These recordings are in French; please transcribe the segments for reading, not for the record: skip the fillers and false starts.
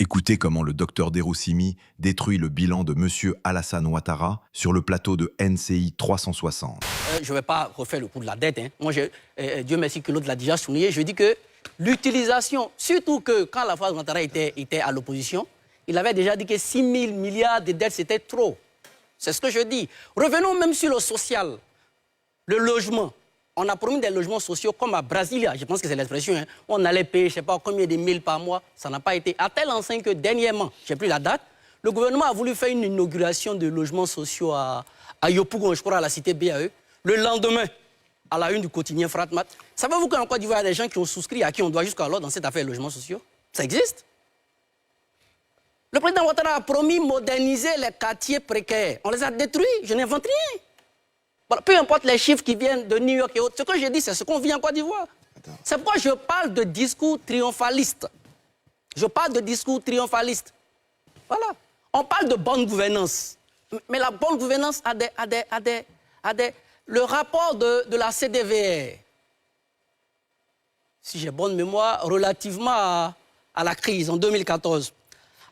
Écoutez comment le docteur Deroussimi détruit le bilan de M. Alassane Ouattara sur le plateau de NCI 360. Je ne vais pas refaire le coup de la dette. Moi, Dieu merci que l'autre l'a déjà souligné. Je dis que l'utilisation, surtout que quand la phase Ouattara était à l'opposition, il avait déjà dit que 6 000 milliards de dettes, c'était trop. C'est ce que je dis. Revenons même sur le social, le logement. On a promis des logements sociaux comme à Brasilia, je pense que c'est l'expression, on allait payer, je ne sais pas combien de mille par mois, ça n'a pas été. À telle enseigne que dernièrement, je n'ai plus la date, le gouvernement a voulu faire une inauguration de logements sociaux à Yopougon, je crois, à la cité BAE. Le lendemain, à la une du quotidien Fratmat. Savez-vous qu'en Côte d'Ivoire, il y a des gens qui ont souscrit, à qui on doit jusqu'alors dans cette affaire de logements sociaux? Ça existe. Le président Ouattara a promis moderniser les quartiers précaires. On les a détruits, je n'invente rien. Voilà, peu importe les chiffres qui viennent de New York et autres, ce que je dis, c'est ce qu'on vit en Côte d'Ivoire. C'est pourquoi je parle de discours triomphalistes. Je parle de discours triomphalistes. Voilà. On parle de bonne gouvernance. Mais la bonne gouvernance a des... Le rapport de la CDVR, si j'ai bonne mémoire, relativement à la crise en 2014,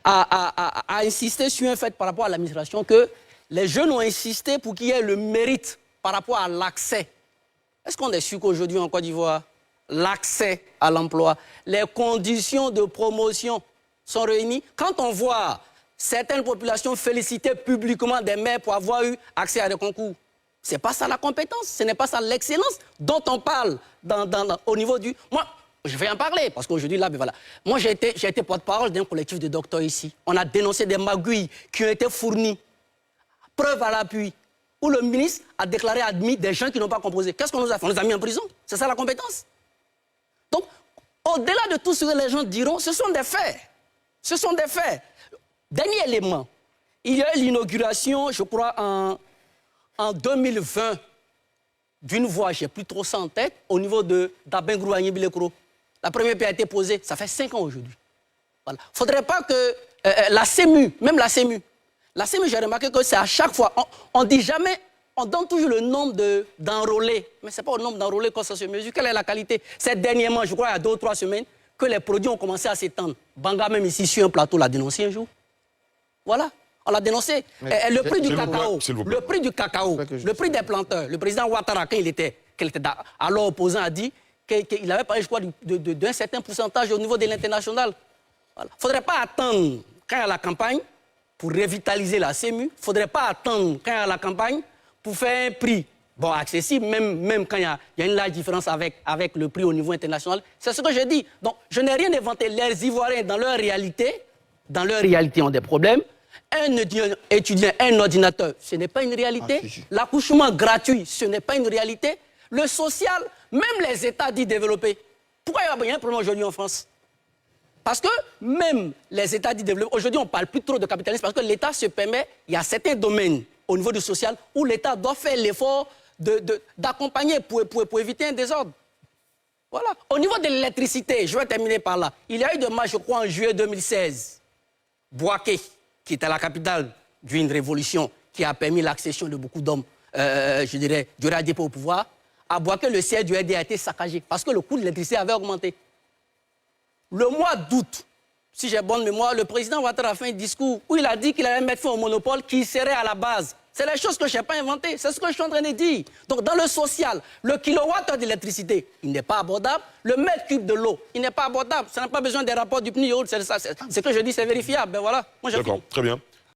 a insisté sur un fait par rapport à l'administration que les jeunes ont insisté pour qu'il y ait le mérite par rapport à l'accès. Est-ce qu'on est sûr qu'aujourd'hui en Côte d'Ivoire, l'accès à l'emploi, les conditions de promotion sont réunies? Quand on voit certaines populations féliciter publiquement des maires pour avoir eu accès à des concours, ce n'est pas ça la compétence, ce n'est pas ça l'excellence dont on parle au niveau du... Moi, je vais en parler, parce qu'aujourd'hui, là, ben voilà. Moi, j'ai été porte-parole d'un collectif de docteurs ici. On a dénoncé des magouilles qui ont été fournies. Preuve à l'appui, où le ministre a déclaré admis des gens qui n'ont pas composé. Qu'est-ce qu'on nous a fait? On les a mis en prison. C'est ça la compétence? Donc, au-delà de tout ce que les gens diront, ce sont des faits. Ce sont des faits. Dernier élément, il y a eu l'inauguration, je crois, en 2020, d'une voie, je n'ai plus trop ça en tête, au niveau d'Abengrou à Bilekro. La première pierre a été posée, ça fait 5 ans aujourd'hui. Voilà. Il ne faudrait pas que la CEMU, même la CEMU, j'ai remarqué que c'est à chaque fois, on dit jamais, on donne toujours le nombre d'enrôlés, mais ce n'est pas au nombre d'enrôlés que ça se mesure. Quelle est la qualité? C'est dernièrement, je crois, il y a 2 ou 3 semaines, que les produits ont commencé à s'étendre. Banga, même ici, sur un plateau, l'a dénoncé un jour. Voilà, on l'a dénoncé. Le prix du cacao, le prix du cacao, le prix des planteurs, le président Ouattara, quand il était alors opposant, a dit qu'il avait parlé, je crois, d'un certain pourcentage au niveau de l'international. Voilà. Il ne faudrait pas attendre quand il y a la campagne pour revitaliser la CEMU. Il ne faudrait pas attendre quand il y a la campagne pour faire un prix bon, accessible, même quand il y a une large différence avec le prix au niveau international. C'est ce que je dis. Donc, je n'ai rien inventé. Les Ivoiriens, dans leur réalité, ont des problèmes. Un étudiant, un ordinateur, ce n'est pas une réalité. L'accouchement gratuit, ce n'est pas une réalité. Le social, même les États dits développés. Pourquoi il y a un problème aujourd'hui en France? Parce que même les États dits développés, aujourd'hui on ne parle plus trop de capitalisme parce que l'État se permet, il y a certains domaines au niveau du social où l'État doit faire l'effort d'accompagner pour éviter un désordre. Voilà. Au niveau de l'électricité, je vais terminer par là. Il y a eu des matchs, je crois, en juillet 2016. Bouaké, qui était la capitale d'une révolution qui a permis l'accession de beaucoup d'hommes, je dirais, du RADP au pouvoir. À Bouaké, le siège du RD a été saccagé parce que le coût de l'électricité avait augmenté. Le mois d'août, si j'ai bonne mémoire, le président Ouattara a fait un discours où il a dit qu'il allait mettre fin au monopole qui serait à la base. C'est les choses que je n'ai pas inventées, c'est ce que je suis en train de dire. Donc dans le social, le kilowattheure d'électricité, il n'est pas abordable. Le mètre cube de l'eau, il n'est pas abordable. Ça n'a pas besoin des rapports du PNUD. C'est ce que je dis, c'est vérifiable. Ben voilà. D'accord, très bien.